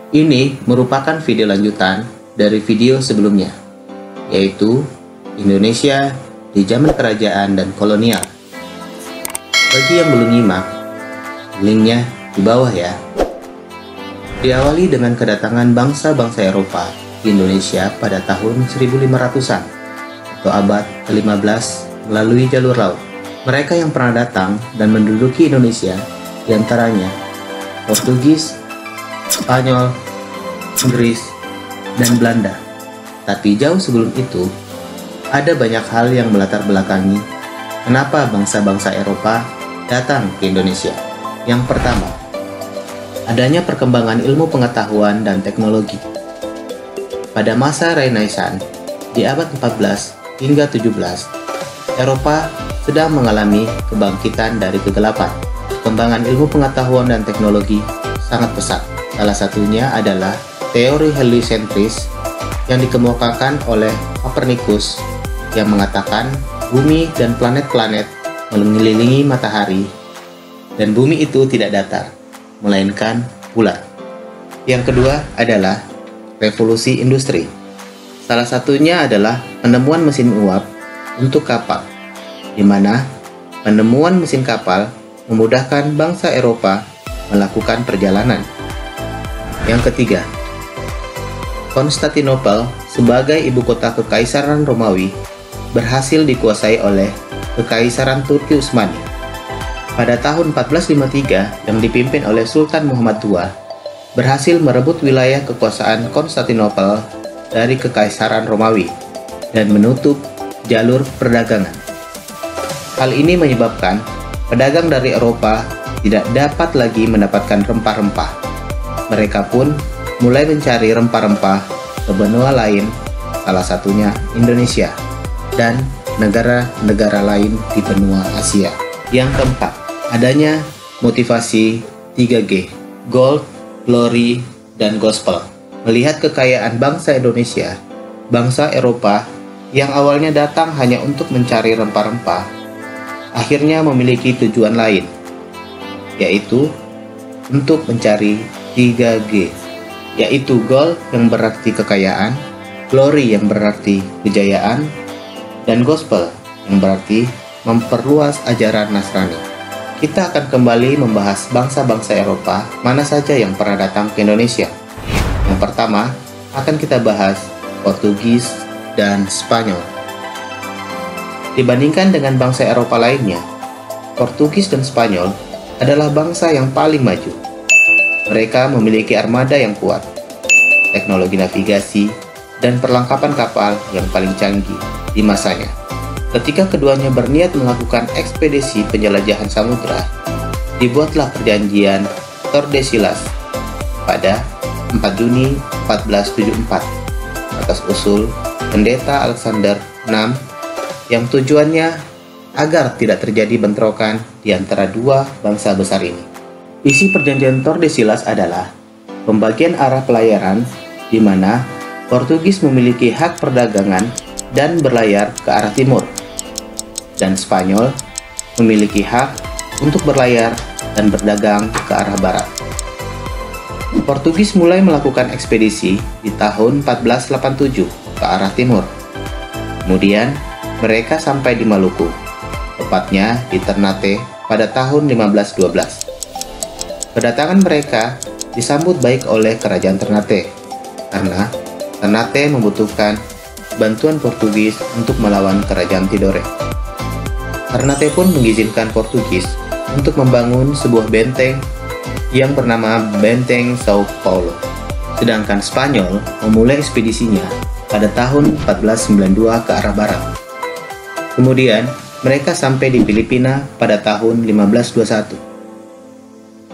Ini merupakan video lanjutan dari video sebelumnya, yaitu Indonesia di zaman kerajaan dan kolonial. Bagi yang belum nyimak, linknya di bawah ya. Diawali dengan kedatangan bangsa-bangsa Eropa di Indonesia pada tahun 1500-an atau abad ke-15 melalui jalur laut. Mereka yang pernah datang dan menduduki Indonesia diantaranya Portugis, Spanyol, Inggris, dan Belanda. Tapi jauh sebelum itu, ada banyak hal yang melatar belakangi kenapa bangsa-bangsa Eropa datang ke Indonesia. Yang pertama, adanya perkembangan ilmu pengetahuan dan teknologi. Pada masa Renaissance, di abad 14 hingga 17, Eropa sedang mengalami kebangkitan dari kegelapan. Perkembangan ilmu pengetahuan dan teknologi sangat pesat. Salah satunya adalah teori heliosentris yang dikemukakan oleh Copernicus yang mengatakan bumi dan planet-planet mengelilingi matahari dan bumi itu tidak datar, melainkan bulat. Yang kedua adalah revolusi industri. Salah satunya adalah penemuan mesin uap untuk kapal, di mana penemuan mesin kapal memudahkan bangsa Eropa melakukan perjalanan. Yang ketiga, Konstantinopel sebagai ibu kota Kekaisaran Romawi berhasil dikuasai oleh Kekaisaran Turki Utsmani. Pada tahun 1453 yang dipimpin oleh Sultan Muhammad II, berhasil merebut wilayah kekuasaan Konstantinopel dari Kekaisaran Romawi dan menutup jalur perdagangan. Hal ini menyebabkan pedagang dari Eropa tidak dapat lagi mendapatkan rempah-rempah. Mereka pun mulai mencari rempah-rempah ke benua lain, salah satunya Indonesia dan negara-negara lain di benua Asia. Yang keempat, adanya motivasi 3G, Gold, Glory, dan Gospel. Melihat kekayaan bangsa Indonesia, bangsa Eropa yang awalnya datang hanya untuk mencari rempah-rempah, akhirnya memiliki tujuan lain, yaitu untuk mencari 3G, yaitu Gold yang berarti kekayaan, Glory yang berarti kejayaan, dan Gospel yang berarti memperluas ajaran Nasrani. Kita akan kembali membahas bangsa-bangsa Eropa mana saja yang pernah datang ke Indonesia. Yang pertama, akan kita bahas Portugis dan Spanyol. Dibandingkan dengan bangsa Eropa lainnya, Portugis dan Spanyol adalah bangsa yang paling maju. Mereka memiliki armada yang kuat, teknologi navigasi, dan perlengkapan kapal yang paling canggih di masanya. Ketika keduanya berniat melakukan ekspedisi penjelajahan samudra, dibuatlah perjanjian Tordesillas pada 4 Juni 1474 atas usul Pendeta Alexander VI yang tujuannya agar tidak terjadi bentrokan di antara dua bangsa besar ini. Isi perjanjian Tordesillas adalah pembagian arah pelayaran di mana Portugis memiliki hak perdagangan dan berlayar ke arah timur, dan Spanyol memiliki hak untuk berlayar dan berdagang ke arah barat. Portugis mulai melakukan ekspedisi di tahun 1487 ke arah timur. Kemudian mereka sampai di Maluku, tepatnya di Ternate pada tahun 1512. Kedatangan mereka disambut baik oleh kerajaan Ternate, karena Ternate membutuhkan bantuan Portugis untuk melawan kerajaan Tidore. Ternate pun mengizinkan Portugis untuk membangun sebuah benteng yang bernama Benteng São Paulo. Sedangkan Spanyol memulai ekspedisinya pada tahun 1492 ke arah barat. Kemudian, mereka sampai di Filipina pada tahun 1521.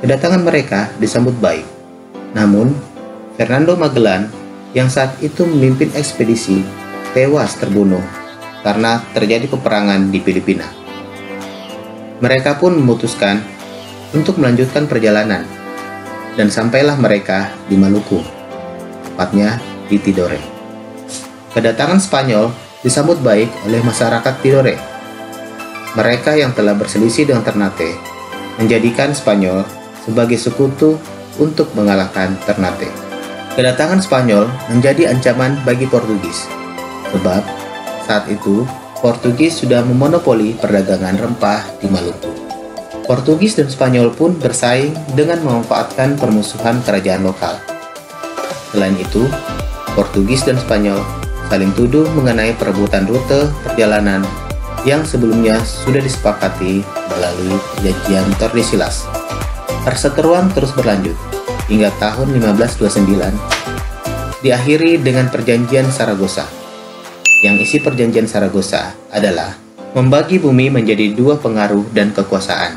Kedatangan mereka disambut baik. Namun, Fernando Magellan yang saat itu memimpin ekspedisi tewas terbunuh karena terjadi peperangan di Filipina. Mereka pun memutuskan untuk melanjutkan perjalanan dan sampailah mereka di Maluku, tepatnya di Tidore. Kedatangan Spanyol disambut baik oleh masyarakat Tidore. Mereka yang telah berselisih dengan Ternate menjadikan Spanyol sebagai sekutu untuk mengalahkan Ternate. Kedatangan Spanyol menjadi ancaman bagi Portugis, sebab saat itu Portugis sudah memonopoli perdagangan rempah di Maluku. Portugis dan Spanyol pun bersaing dengan memanfaatkan permusuhan kerajaan lokal. Selain itu, Portugis dan Spanyol saling tuduh mengenai perebutan rute perjalanan yang sebelumnya sudah disepakati melalui perjanjian Tordesillas. Perseteruan terus berlanjut hingga tahun 1529, diakhiri dengan perjanjian Saragossa. Yang isi perjanjian Saragossa adalah membagi bumi menjadi dua pengaruh dan kekuasaan,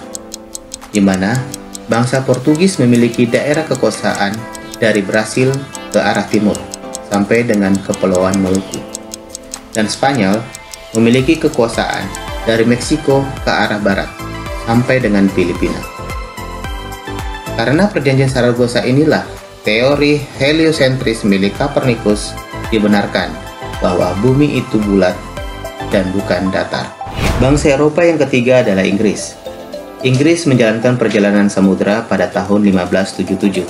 di mana bangsa Portugis memiliki daerah kekuasaan dari Brasil ke arah timur sampai dengan Kepulauan Maluku, dan Spanyol memiliki kekuasaan dari Meksiko ke arah barat sampai dengan Filipina. Karena perjanjian Saragossa inilah teori heliosentris milik Copernicus dibenarkan bahwa bumi itu bulat dan bukan datar. Bangsa Eropa yang ketiga adalah Inggris. Inggris menjalankan perjalanan samudera pada tahun 1577.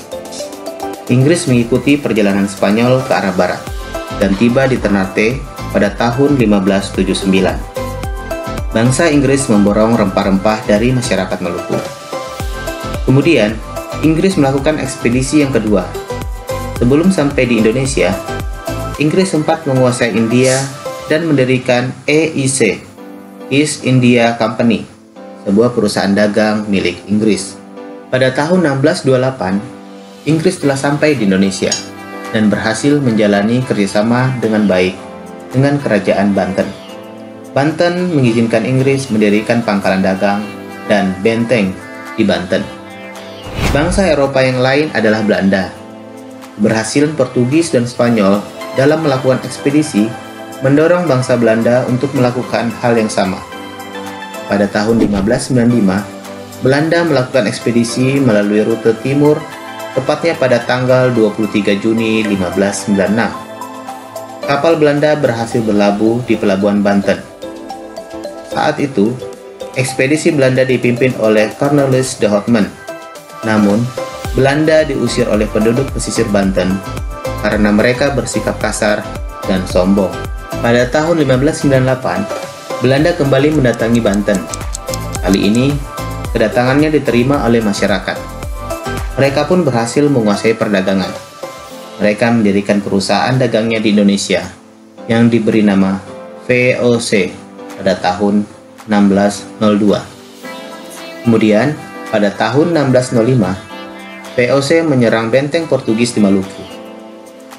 Inggris mengikuti perjalanan Spanyol ke arah barat dan tiba di Ternate pada tahun 1579. Bangsa Inggris memborong rempah-rempah dari masyarakat Maluku. Kemudian, Inggris melakukan ekspedisi yang kedua. Sebelum sampai di Indonesia, Inggris sempat menguasai India dan mendirikan EIC, East India Company, sebuah perusahaan dagang milik Inggris. Pada tahun 1628, Inggris telah sampai di Indonesia dan berhasil menjalani kerjasama dengan baik dengan Kerajaan Banten. Banten mengizinkan Inggris mendirikan pangkalan dagang dan benteng di Banten. Bangsa Eropa yang lain adalah Belanda. Keberhasilan Portugis dan Spanyol dalam melakukan ekspedisi mendorong bangsa Belanda untuk melakukan hal yang sama. Pada tahun 1595, Belanda melakukan ekspedisi melalui rute timur, tepatnya pada tanggal 23 Juni 1596. Kapal Belanda berhasil berlabuh di Pelabuhan Banten. Saat itu, ekspedisi Belanda dipimpin oleh Cornelis de Houtman. Namun, Belanda diusir oleh penduduk pesisir Banten karena mereka bersikap kasar dan sombong. Pada tahun 1598, Belanda kembali mendatangi Banten. Kali ini, kedatangannya diterima oleh masyarakat. Mereka pun berhasil menguasai perdagangan. Mereka mendirikan perusahaan dagangnya di Indonesia yang diberi nama VOC pada tahun 1602. Kemudian, pada tahun 1605, VOC menyerang benteng Portugis di Maluku.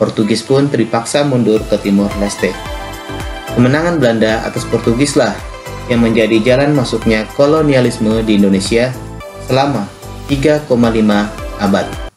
Portugis pun terpaksa mundur ke Timor Leste. Kemenangan Belanda atas Portugislah yang menjadi jalan masuknya kolonialisme di Indonesia selama 3,5 abad.